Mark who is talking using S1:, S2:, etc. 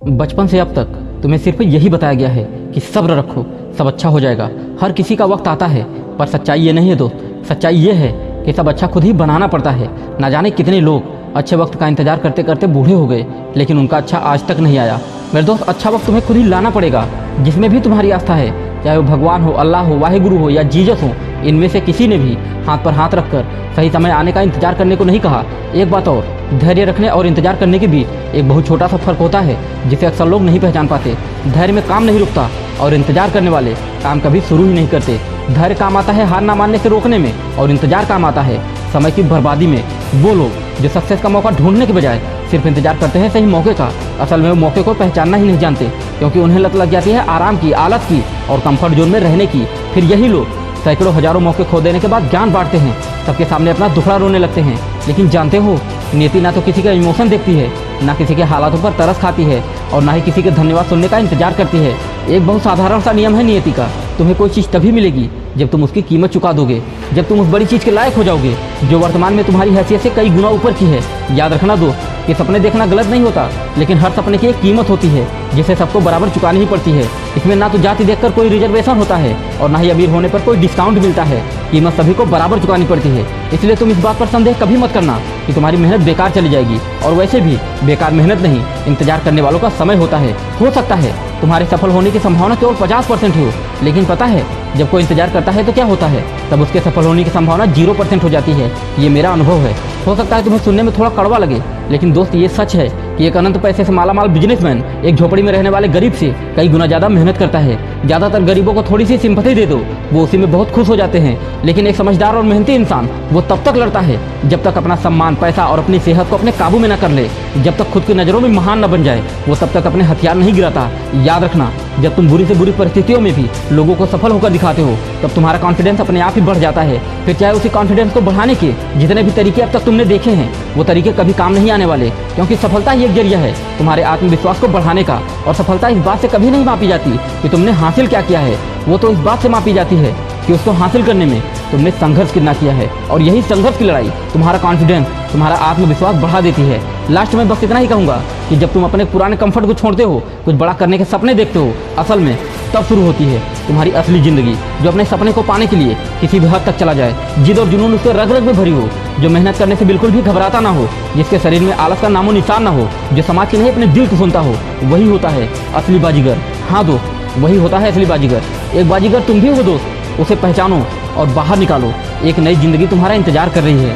S1: बचपन से अब तक तुम्हें सिर्फ यही बताया गया है कि सब्र रखो, सब अच्छा हो जाएगा। हर किसी का वक्त आता है, पर सच्चाई ये नहीं है दोस्त। सच्चाई ये है कि सब अच्छा खुद ही बनाना पड़ता है। ना जाने कितने लोग अच्छे वक्त का इंतजार करते करते बूढ़े हो गए, लेकिन उनका अच्छा आज तक नहीं आया। मेरे दोस्त, अच्छा वक्त तुम्हें खुद ही लाना पड़ेगा। जिसमें भी तुम्हारी आस्था है, चाहे वो भगवान हो, अल्लाह हो, वाहिगुरु हो या जीसस हो, इनमें से किसी ने भी हाथ पर हाथ रखकर सही समय आने का इंतजार करने को नहीं कहा। एक बात और, धैर्य रखने और इंतजार करने के बीच एक बहुत छोटा सा फर्क होता है, जिसे अक्सर लोग नहीं पहचान पाते। धैर्य में काम नहीं रुकता और इंतजार करने वाले काम कभी शुरू ही नहीं करते। धैर्य काम आता है हार ना मानने से रोकने में, और इंतजार काम आता है समय की बर्बादी में। वो लोग जो सक्सेस का मौका ढूंढने के बजाय सिर्फ इंतजार करते हैं सही मौके का, असल में वो मौके को पहचानना ही नहीं जानते, क्योंकि उन्हें लत लग जाती है आराम की, आलस की और कंफर्ट जोन में रहने की। फिर यही लोग सैकड़ों हजारों मौके खो देने के बाद ज्ञान बांटते हैं, सबके सामने अपना दुखड़ा रोने लगते हैं। लेकिन जानते हो, नियति ना तो किसी का इमोशन देखती है, ना किसी के हालातों पर तरस खाती है, और ना ही किसी के धन्यवाद सुनने का इंतजार करती है। एक बहुत साधारण सा नियम है नियति का, तुम्हें कोई चीज़ तभी मिलेगी जब तुम उसकी कीमत चुका दोगे, जब तुम उस बड़ी चीज़ के लायक हो जाओगे जो वर्तमान में तुम्हारी हैसियत से कई गुना ऊपर की है। याद रखना दोस्त कि सपने देखना गलत नहीं होता, लेकिन हर सपने की एक कीमत होती है जिसे सबको बराबर चुकानी ही पड़ती है। इसमें ना तो जाति देखकर कोई रिजर्वेशन होता है और ना ही अमीर होने पर कोई डिस्काउंट मिलता है। कीमत सभी को बराबर चुकानी पड़ती है। इसलिए तुम इस बात पर संदेह कभी मत करना कि तुम्हारी मेहनत बेकार चली जाएगी। और वैसे भी बेकार मेहनत नहीं, इंतजार करने वालों का समय होता है। हो सकता है तुम्हारे सफल होने की संभावना केवल 50% हो, लेकिन पता है जब कोई इंतजार करता है तो क्या होता है, तब उसके सफल होने की संभावना 0% हो जाती है। ये मेरा अनुभव है। हो सकता है तुम्हें सुनने में थोड़ा कड़वा लगे, लेकिन दोस्त ये सच है कि एक अनंत पैसे से मालामाल बिजनेसमैन एक झोपड़ी में रहने वाले गरीब से कई गुना ज़्यादा मेहनत करता है। ज़्यादातर गरीबों को थोड़ी सी सिंपैथी दे दो, वो उसी में बहुत खुश हो जाते हैं। लेकिन एक समझदार और मेहनती इंसान वो तब तक लड़ता है जब तक अपना सम्मान, पैसा और अपनी सेहत को अपने काबू में न कर ले, जब तक खुद की नज़रों में महान न बन जाए। वो तब तक अपने हथियार नहीं गिराता। याद रखना, जब तुम बुरी से बुरी परिस्थितियों में भी लोगों को सफल होकर दिखाते हो, तब तुम्हारा कॉन्फिडेंस अपने आप ही बढ़ जाता है। फिर चाहे उसी कॉन्फिडेंस को बढ़ाने के जितने भी तरीके अब तक तुमने देखे हैं, वो तरीके कभी काम नहीं आने वाले, क्योंकि सफलता ही एक जरिया है तुम्हारे आत्मविश्वास को बढ़ाने का। और सफलता इस बात से कभी नहीं मापी जाती कि तुमने हासिल क्या किया है, वो तो इस बात से मापी जाती है कि उसको हासिल करने में तुमने संघर्ष कितना किया है। और यही संघर्ष की लड़ाई तुम्हारा कॉन्फिडेंस, तुम्हारा आत्मविश्वास बढ़ा देती है। लास्ट में बस इतना ही कहूँगा कि जब तुम अपने पुराने कंफर्ट को छोड़ते हो, कुछ बड़ा करने के सपने देखते हो, असल में तब शुरू होती है तुम्हारी असली ज़िंदगी, जो अपने सपने को पाने के लिए किसी भी हद तक चला जाए। जिद और जुनून उसके रग रग में भरी हो, जो मेहनत करने से बिल्कुल भी घबराता ना हो, जिसके शरीर में आलस का नामो निशान ना हो, जो समाज की नहीं अपने दिल की सुनता हो, वही होता है असली बाजीगर। हाँ दोस्त, वही होता है असली बाजीगर। एक बाजीगर तुम भी हो दोस्त, उसे पहचानो और बाहर निकालो। एक नई जिंदगी तुम्हारा इंतजार कर रही है।